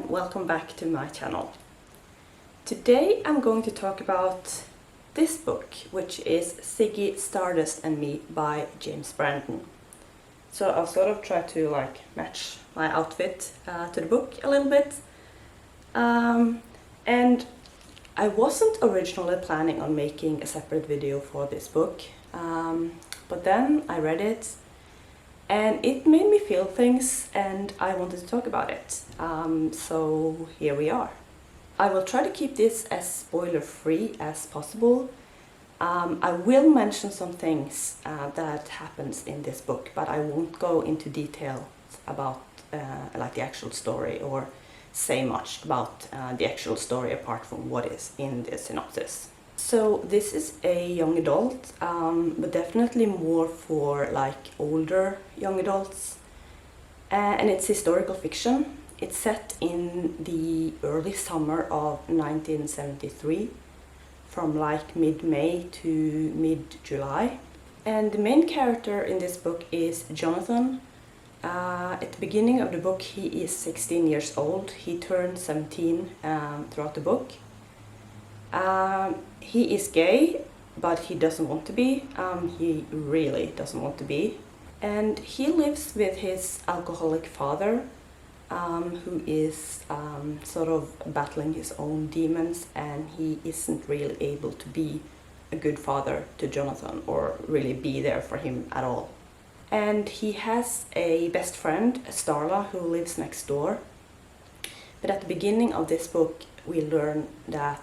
and welcome back to my channel. Today I'm going to talk about this book, which is Ziggy, Stardust Me by James Brandon. So I'll sort of try to match my outfit to the book a little bit. And I wasn't originally planning on making a separate video for this book, but then I read it and it made me feel things and I wanted to talk about it. So here we are. I will try to keep this as spoiler free as possible. I will mention some things that happens in this book, but I won't go into detail about the actual story or say much about the actual story apart from what is in the synopsis. So this is a young adult, but definitely more for older young adults, and it's historical fiction. It's set in the early summer of 1973, from mid-May to mid-July. And the main character in this book is Jonathan. At the beginning of the book he is 16 years old. He turns 17 throughout the book. He is gay, but he doesn't want to be. He really doesn't want to be. And he lives with his alcoholic father, who is sort of battling his own demons, and he isn't really able to be a good father to Jonathan or really be there for him at all. And he has a best friend, Starla, who lives next door. But at the beginning of this book we learn that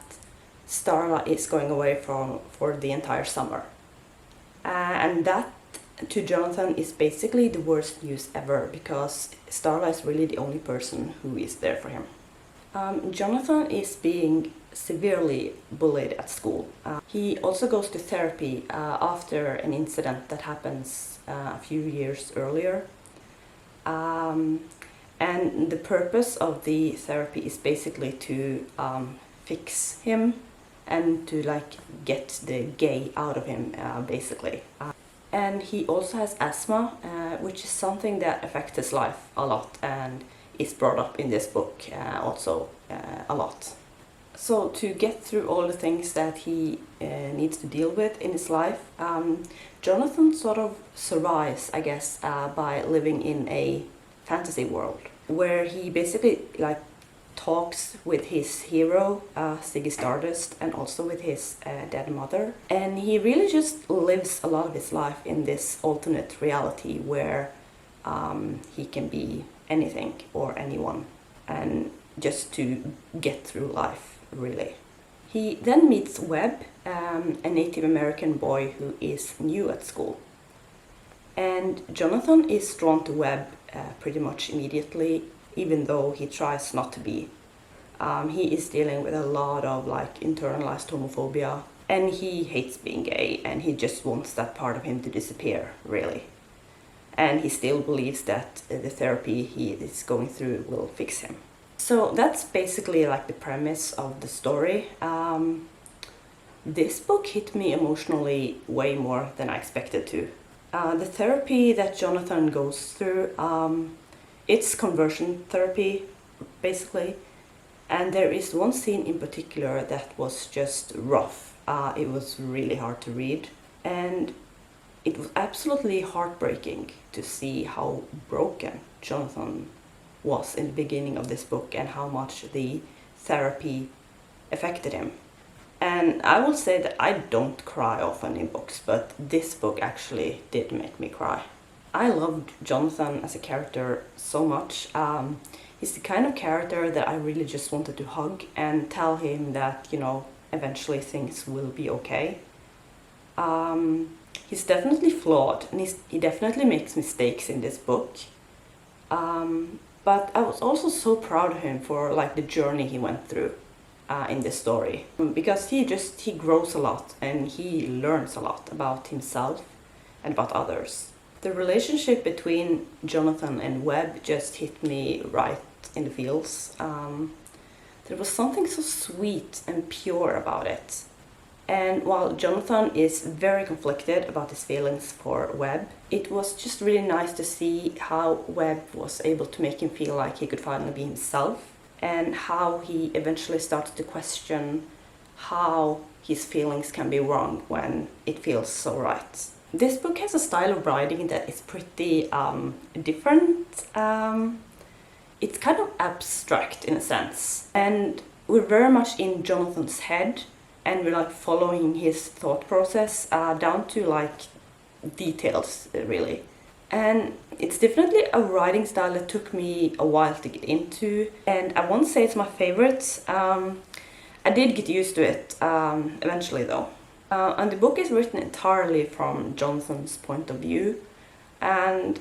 Starla is going away for the entire summer. And that to Jonathan is basically the worst news ever, because Starla is really the only person who is there for him. Jonathan is being severely bullied at school. He also goes to therapy after an incident that happens a few years earlier. And the purpose of the therapy is basically to fix him and to get the gay out of him, basically. And he also has asthma, which is something that affects his life a lot and is brought up in this book also a lot. So to get through all the things that he needs to deal with in his life, Jonathan sort of survives, I guess, by living in a fantasy world where he basically talks with his hero, Ziggy Stardust, and also with his dead mother. And he really just lives a lot of his life in this alternate reality where he can be anything or anyone, and just to get through life, really. He then meets Webb, a Native American boy who is new at school. And Jonathan is drawn to Webb pretty much immediately, even though he tries not to be. He is dealing with a lot of internalized homophobia, and he hates being gay, and he just wants that part of him to disappear, really. And he still believes that the therapy he is going through will fix him. So that's basically the premise of the story. This book hit me emotionally way more than I expected to. The therapy that Jonathan goes through, it's conversion therapy, basically. And there is one scene in particular that was just rough. It was really hard to read. And it was absolutely heartbreaking to see how broken Jonathan was in the beginning of this book and how much the therapy affected him. And I will say that I don't cry often in books, but this book actually did make me cry. I loved Jonathan as a character so much. He's the kind of character that I really just wanted to hug and tell him that, eventually things will be okay. He's definitely flawed, and he definitely makes mistakes in this book. But I was also so proud of him for the journey he went through in this story, because he grows a lot and he learns a lot about himself and about others. The relationship between Jonathan and Webb just hit me right in the feels. There was something so sweet and pure about it. And while Jonathan is very conflicted about his feelings for Webb, it was just really nice to see how Webb was able to make him feel like he could finally be himself and how he eventually starts to question how his feelings can be wrong when it feels so right. This book has a style of writing that is pretty different. It's kind of abstract in a sense, and we're very much in Jonathan's head, and we're like following his thought process down to like details really. And it's definitely a writing style that took me a while to get into, and I won't say it's my favorite. I did get used to it eventually though. And the book is written entirely from Jonathan's point of view, and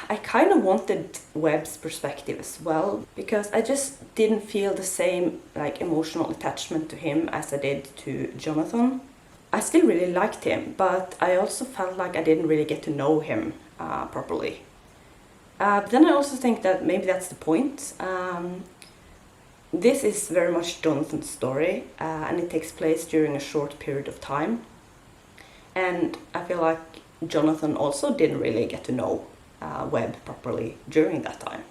I kind of wanted Webb's perspective as well, because I just didn't feel the same like emotional attachment to him as I did to Jonathan. I still really liked him, but I also felt like I didn't really get to know him properly. But then I also think that maybe that's the point. This is very much Jonathan's story, and it takes place during a short period of time. And I feel like Jonathan also didn't really get to know Webb properly during that time.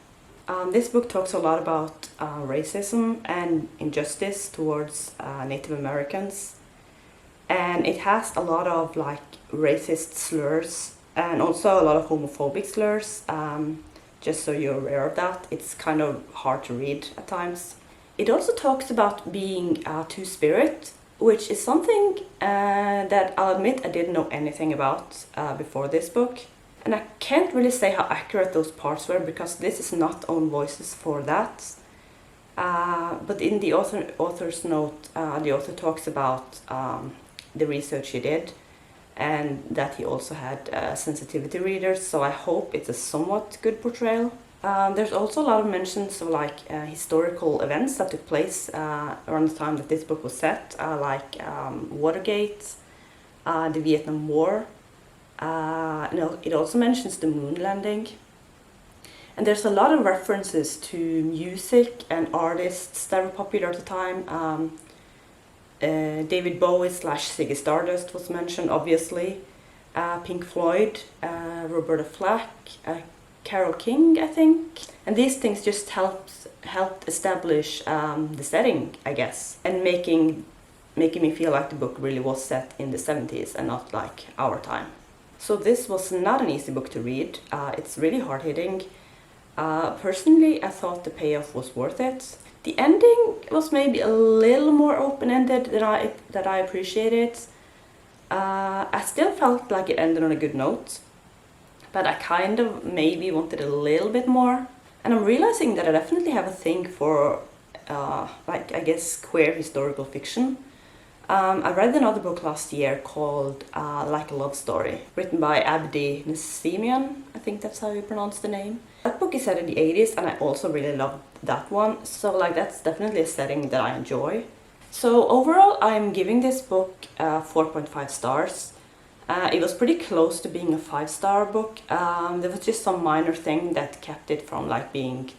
This book talks a lot about racism and injustice towards Native Americans. And it has a lot of like racist slurs and also a lot of homophobic slurs. Just so you're aware of that, it's kind of hard to read at times. It also talks about being two-spirit, which is something that I'll admit I didn't know anything about before this book. And I can't really say how accurate those parts were, because this is not own voices for that. But in the author's note, the author talks about the research he did, and that he also had sensitivity readers, so I hope it's a somewhat good portrayal. There's also a lot of mentions of like historical events that took place around the time that this book was set, like Watergate, the Vietnam War. It also mentions the moon landing. And there's a lot of references to music and artists that were popular at the time. David Bowie / Ziggy Stardust was mentioned, obviously. Pink Floyd, Roberta Flack, Carole King, I think. And these things just helped establish the setting, I guess, and making me feel like the book really was set in the 70s and not like our time. So this was not an easy book to read. It's really hard-hitting. Personally, I thought the payoff was worth it. The ending was maybe a little more open-ended than I appreciated. I still felt like it ended on a good note, but I kind of maybe wanted a little bit more. And I'm realizing that I definitely have a thing for, like, I guess, queer historical fiction. I read another book last year called Like a Love Story, written by Abdi Nassimian, I think that's how you pronounce the name. That book is set in the 80s, and I also really loved that one, so like that's definitely a setting that I enjoy. So overall, I'm giving this book 4.5 stars. It was pretty close to being a 5-star book. There was just some minor thing that kept it from like being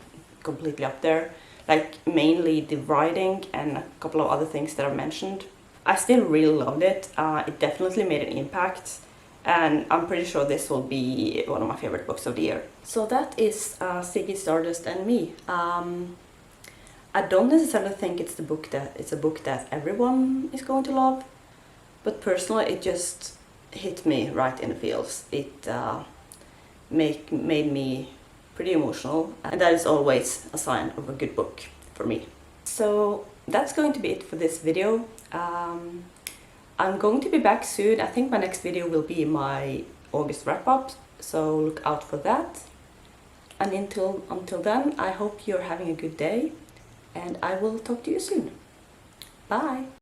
completely up there, like mainly the writing and a couple of other things that I mentioned. I still really loved it. It definitely made an impact, and I'm pretty sure this will be one of my favorite books of the year. So that is Ziggy, Stardust and Me. I don't necessarily think it's a book that everyone is going to love, but personally it just hit me right in the feels. It made me pretty emotional, and that is always a sign of a good book for me. So that's going to be it for this video. I'm going to be back soon. I think my next video will be my August wrap-up, so look out for that. And until then, I hope you're having a good day, and I will talk to you soon. Bye!